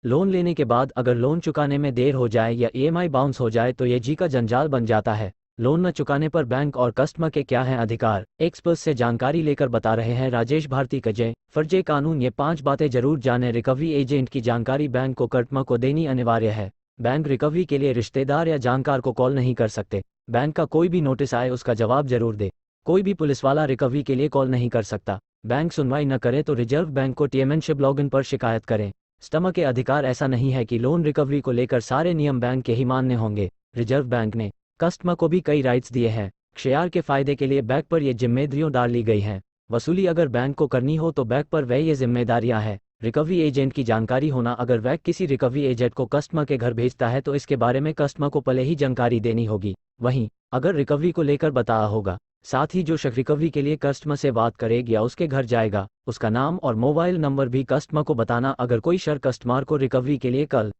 Loan लेने के बाद अगर लोन चुकाने में देर हो जाए या ईएमआई बाउंस हो जाए तो ये जी का जंजाल बन जाता है। लोन न चुकाने पर बैंक और कस्टमर के क्या हैं अधिकार, एक्सपर्ट से जानकारी लेकर बता रहे हैं राजेश भारती कजय। फर्जे कानून, ये 5 बातें जरूर जानें। रिकवरी एजेंट की जानकारी बैंक को कस्टमर को देनी अनिवार्य है। बैंक रिकवरी के लिए रिश्तेदार या जानकार को कॉल नहीं कर सकते। बैंक का कोई भी नोटिस आए उसका जवाब जरूर दे। कोई भी पुलिस वाला रिकवरी के लिए कॉल नहीं कर सकता। बैंक सुनवाई न करे तो रिजर्व बैंक को टीएमएनशिप लॉगिन पर शिकायत करें। कस्टमर के अधिकार, ऐसा नहीं है कि लोन रिकवरी को लेकर सारे नियम बैंक के ही मानने होंगे। रिजर्व बैंक ने कस्टमर को भी कई राइट्स दिए हैं। शेयर के फायदे के लिए बैंक पर ये जिम्मेदारियां डाल ली गई हैं। वसूली अगर बैंक को करनी हो तो बैंक पर वह ये जिम्मेदारियां हैं। रिकवरी एजेंट की जानकारी होना, अगर बैंक किसी रिकवरी एजेंट को कस्टमर के घर भेजता है तो इसके बारे में कस्टमर को पहले ही जानकारी देनी होगी। वहीं अगर रिकवरी को लेकर बताया होगा, साथ ही जो शख्स रिकवरी के लिए कस्टमर से बात करेगा या उसके घर जाएगा उसका नाम और मोबाइल नंबर भी कस्टमर को बताना। अगर कोई शख्स कस्टमर को रिकवरी के लिए कॉल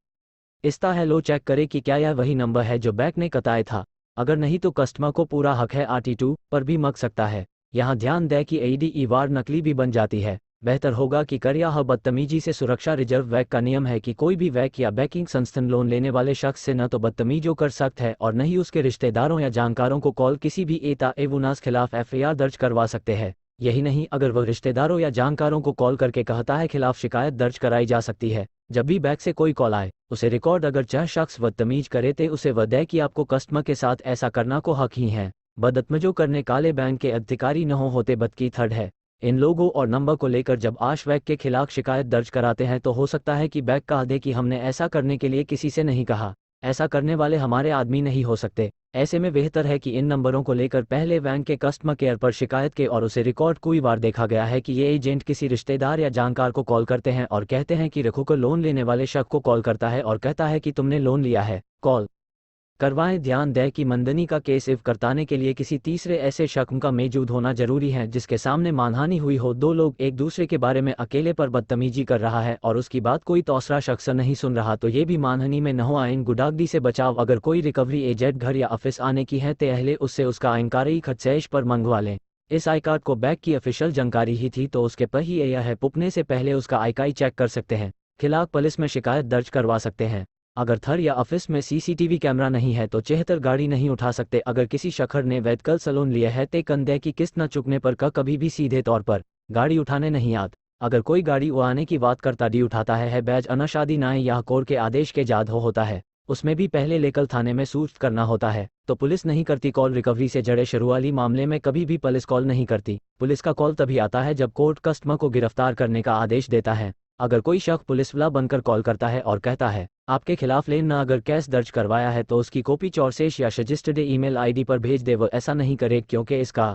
इसता है, लो चेक करे कि क्या यह वही नंबर है जो बैंक ने बताया था। अगर नहीं तो कस्टमर को पूरा हक है RT2 पर भी मग सकता है। यहाँ ध्यान दें कि ADE वार नकली भी बन जाती है। बेहतर होगा कि कर या बदतमीजी से सुरक्षा। रिजर्व बैंक का नियम है कि कोई भी बैंक या बैंकिंग संस्थान लोन लेने वाले शख्स से न तो बदतमीजी कर सकता है और न ही उसके रिश्तेदारों या जानकारों को कॉल किसी भी एता एवुनास खिलाफ FIR दर्ज करवा सकते हैं। यही नहीं, अगर वह रिश्तेदारों या जानकारों को कॉल करके कहता है खिलाफ शिकायत दर्ज कराई जा सकती है। जब भी बैंक से कोई कॉल आए उसे रिकॉर्ड, अगर चाहे शख्स बदतमीज करे तो उसे वह कि आपको कस्टमर के साथ ऐसा करना को हक ही है। बदतमीजों करने काले बैंक के अधिकारी न होते बदकी थर्ड है। इन लोगों और नंबर को लेकर जब आश बैंक के खिलाफ शिकायत दर्ज कराते हैं तो हो सकता है कि बैंक कह दे कि हमने ऐसा करने के लिए किसी से नहीं कहा, ऐसा करने वाले हमारे आदमी नहीं हो सकते। ऐसे में बेहतर है कि इन नंबरों को लेकर पहले बैंक के कस्टमर केयर पर शिकायत के और उसे रिकॉर्ड। कोई बार देखा गया है कि ये एजेंट किसी रिश्तेदार या जानकार को कॉल करते हैं और कहते हैं कि रखो को लोन लेने वाले शख्स को कॉल करता है और कहता है कि तुमने लोन लिया है, कॉल करवाएं। ध्यान दें कि मंदनी का केस इव करताने के लिए किसी तीसरे ऐसे शख्स का मौजूद होना जरूरी है जिसके सामने मानहानि हुई हो। दो लोग एक दूसरे के बारे में अकेले पर बदतमीजी कर रहा है और उसकी बात कोई तीसरा शख्स नहीं सुन रहा तो ये भी मानहानि में न हो। आइन गुडागदी से बचाव, अगर कोई रिकवरी एजेंट घर या ऑफिस आने की है तो पहले उससे उसका आयकारी खर्चेश पर मंगवा लें। इस आई कार्ड को बैंक की ऑफिशियल जानकारी ही थी तो उसके पर ही यह है पुपने से पहले उसका आईकाई चेक कर सकते हैं। खिलाफ पुलिस में शिकायत दर्ज करवा सकते हैं। अगर थर या ऑफिस में CCTV कैमरा नहीं है तो चेहतर गाड़ी नहीं उठा सकते। अगर किसी शखर ने वैधकल सलोन लिया है तो कंधे की किस्त न चुकने पर कभी भी सीधे तौर पर गाड़ी उठाने नहीं आत। अगर कोई गाड़ी उड़ाने की बात करता डी उठाता है बैज अनाशादी नाए या कोर्ट के आदेश के जाद होता है, उसमें भी पहले लेकर थाने में सूचित करना होता है तो पुलिस नहीं करती कॉल। रिकवरी से जड़े शुरुआती मामले में कभी भी पुलिस कॉल नहीं करती। पुलिस का कॉल तभी आता है जब कोर्ट कस्टमर को गिरफ्तार करने का आदेश देता है। अगर कोई शख्स पुलिस वाला बनकर कॉल करता है और कहता है आपके खिलाफ लेन न अगर केस दर्ज करवाया है तो उसकी कॉपी चौरसेश या रजिस्टर्ड ईमेल ID पर भेज दे। वह ऐसा नहीं करे क्योंकि इसका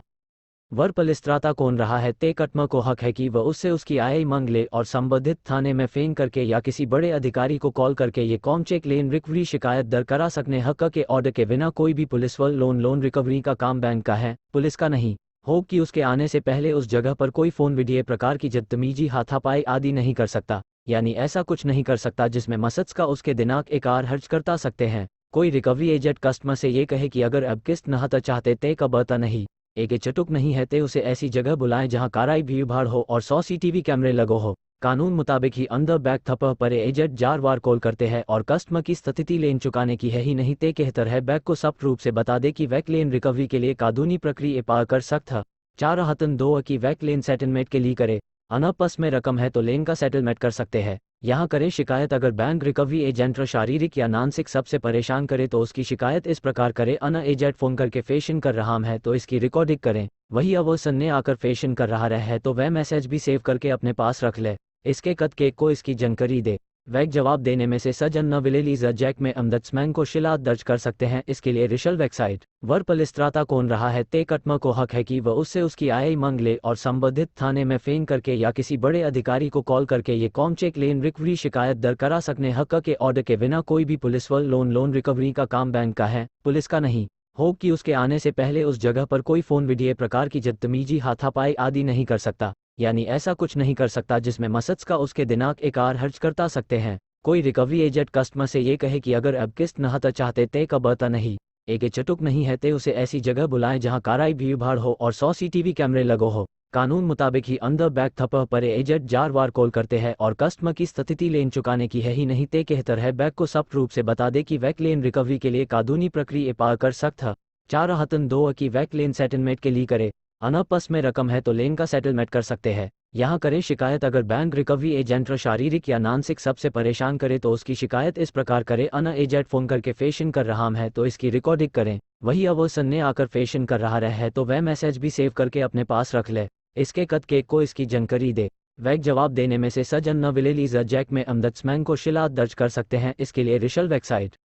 वर पुलिसत्राता कौन रहा है ते कटमा को हक है कि वह उससे उसकी आय मांग ले और संबंधित थाने में फेन करके या किसी बड़े अधिकारी को कॉल करके ये कॉम चेक लेन रिकवरी शिकायत दर्ज करा सकने। हक के ऑर्डर के बिना कोई भी पुलिस वाल लोन रिकवरी का काम बैंक का है, पुलिस का नहीं। हो कि उसके आने से पहले उस जगह पर कोई फोन वीडियो प्रकार की बदतमीजी हाथापाई आदि नहीं कर सकता, यानी ऐसा कुछ नहीं कर सकता जिसमें मसद का उसके दिनाक एकार हर्ज करता सकते हैं। कोई रिकवरी एजेंट कस्टमर से ये कहे कि अगर अब किस्त नहाता चाहते ते कबता नहीं एक चटुक नहीं है ते उसे ऐसी जगह बुलाएं जहां काराई भीड़ भाड़ हो और 100 CCTV कैमरे लगो हो। कानून मुताबिक ही अंदर बैग थपह पर एजेंट 4 बार कॉल करते हैं और कस्टमर की स्थिति लेन चुकाने की है ही नहीं ते कहतर है बैग को सख्त रूप से बता दे कि वैक लेन रिकवरी के लिए कानूनी प्रक्रिया पार कर सकता। 4 की वैक लेन सेटलमेंट के लिए करे। अनापस में रकम है तो लेन का सेटलमेंट कर सकते हैं। यहाँ करें शिकायत। अगर बैंक रिकवरी एजेंट शारीरिक या मानसिक सबसे परेशान करे तो उसकी शिकायत इस प्रकार करे। अना एजेंट फोन करके फैशन कर रहा है तो इसकी रिकॉर्डिंग करें। वही अब वो सन्ने आकर फैशन कर रहा है तो वह मैसेज भी सेव करके अपने पास रख ले। इसके कद के को इसकी जानकारी दे। वैक जवाब देने में से सजन न विलेली जैक में अमदत्समैन को शिलात दर्ज कर सकते हैं। इसके लिए रिशल वेबसाइट वर पुलिसत्राता कौन रहा है ते कटमा को हक है कि वह उससे उसकी आय मांग ले और संबंधित थाने में फेन करके या किसी बड़े अधिकारी को कॉल करके ये कॉम चेक लेन रिकवरी शिकायत दर्ज करा सकने। हक के ऑर्डर के बिना कोई भी पुलिस वाल लोन रिकवरी का काम बैंक का है, पुलिस का नहीं। हो कि उसके आने से पहले उस जगह पर कोई फोन वीडियो प्रकार की बदतमीजी हाथापाई आदि नहीं कर सकता, यानी ऐसा कुछ नहीं कर सकता जिसमें मसद का उसके दिनाक एकार हर्ज करता सकते हैं। कोई रिकवरी एजेंट कस्टमर से ये कहे कि अगर अब किस्त नहाता चाहते ते कबता नहीं एक चटुक नहीं है ते उसे ऐसी जगह बुलाएं जहां काराई भीड़ भाड़ हो और 100 CCTV कैमरे लगो हो। कानून मुताबिक ही अंदर बैग थप्पह पर एजेंट 4 बार कॉल करते हैं और कस्टमर की स्थिति लेन चुकाने की है ही नहीं ते कहतर है बैग को सख्त रूप से बता दे कि वैक लेन रिकवरी के लिए कानूनी प्रक्रिया पार कर सकता है। 4 की वैक लेन सेटलमेंट के लिए करे अनपस में रकम है तो लेन का सेटलमेंट कर सकते हैं। यहाँ करें शिकायत अगर बैंक रिकवरी एजेंट शारीरिक या मानसिक सबसे परेशान करे तो उसकी शिकायत इस प्रकार करे अन एजेंट फोन करके फैशन कर रहा है तो इसकी रिकॉर्डिंग करें। वही अवसन ने आकर फैशन कर रहा है तो वह मैसेज भी सेव करके अपने पास रख ले। इसके कद केक को इसकी जानकारी दे। वैक जवाब देने में से सजन न विलेली जैक में अमदत्समैन को शिलात दर्ज कर सकते हैं। इसके लिए रिशल वेबसाइट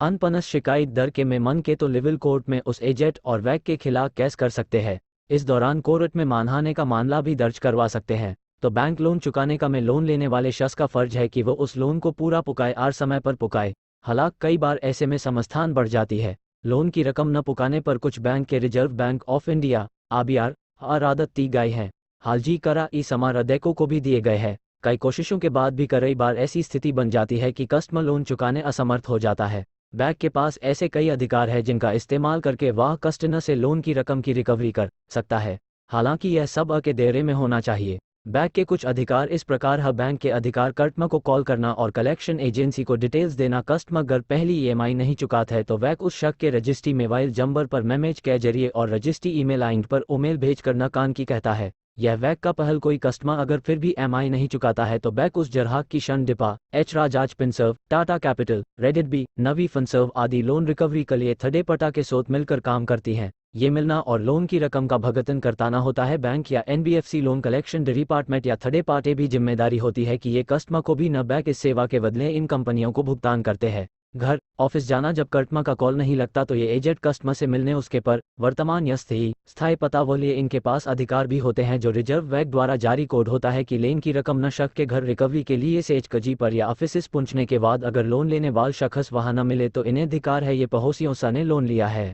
अनपनस शिकायत दर के में मन के तो लिविल कोर्ट में उस एजेंट और वैक के खिलाफ केस कर सकते हैं। इस दौरान कोर्ट में मानहानि का मामला भी दर्ज करवा सकते हैं। तो बैंक लोन चुकाने का में लोन लेने वाले शख्स का फर्ज है कि वो उस लोन को पूरा पुकाए और समय पर पुकाए। हालांकि कई बार ऐसे में समस्थान बढ़ जाती है। लोन की रकम न पुकाने पर कुछ बैंक के reserve bank of India RBI आदत दी गई है। हालजी करा ई समारदेको को भी दिए गए हैं। कई कोशिशों के बाद भी कई बार ऐसी स्थिति बन जाती है कि कस्टमर लोन चुकाने असमर्थ हो जाता है। बैंक के पास ऐसे कई अधिकार है जिनका इस्तेमाल करके वह कस्टमर से लोन की रकम की रिकवरी कर सकता है। हालांकि यह सब के दायरे में होना चाहिए। बैंक के कुछ अधिकार इस प्रकार है। बैंक के अधिकार कस्टमर को कॉल करना और कलेक्शन एजेंसी को डिटेल्स देना। कस्टमर अगर पहली ईएमआई नहीं चुकाता है तो वैक उस शख्स के रजिस्ट्री मोबाइल जंबर पर मैसेज के जरिए और रजिस्ट्री ईमेल आईडी पर ईमेल भेज कर न कान की कहता है। यह वैक का पहल कोई कस्टमर अगर फिर भी एमआई नहीं चुकाता है तो बैंक उस जरहाक की शन डिपा एच राजाज पिनसर्व टाटा कैपिटल रेडिट बी नवी फनसर्व आदि लोन रिकवरी के लिए थर्ड पार्टी के साथ मिलकर काम करती हैं। ये मिलना और लोन की रकम का भुगतान करताना होता है। बैंक या एनबीएफसी लोन कलेक्शन डिपार्टमेंट या थर्ड पार्टी भी जिम्मेदारी होती है कि ये कस्टमर को भी न बैंक इस सेवा के बदले इन कंपनियों को भुगतान करते हैं। घर ऑफिस जाना जब कस्टमर का कॉल नहीं लगता तो ये एजेंट कस्टमर से मिलने उसके पर वर्तमान या स्थायी पता वो लिए इनके पास अधिकार भी होते हैं जो रिजर्व बैंक द्वारा जारी कोड होता है कि लेन की रकम न शख्स के घर रिकवरी के लिए सेज कजी पर या ऑफिस पहुंचने के बाद अगर लोन लेने वाले शख्स वहां न मिले तो इन्हें अधिकार है ये पड़ोसियों से ने लोन लिया है।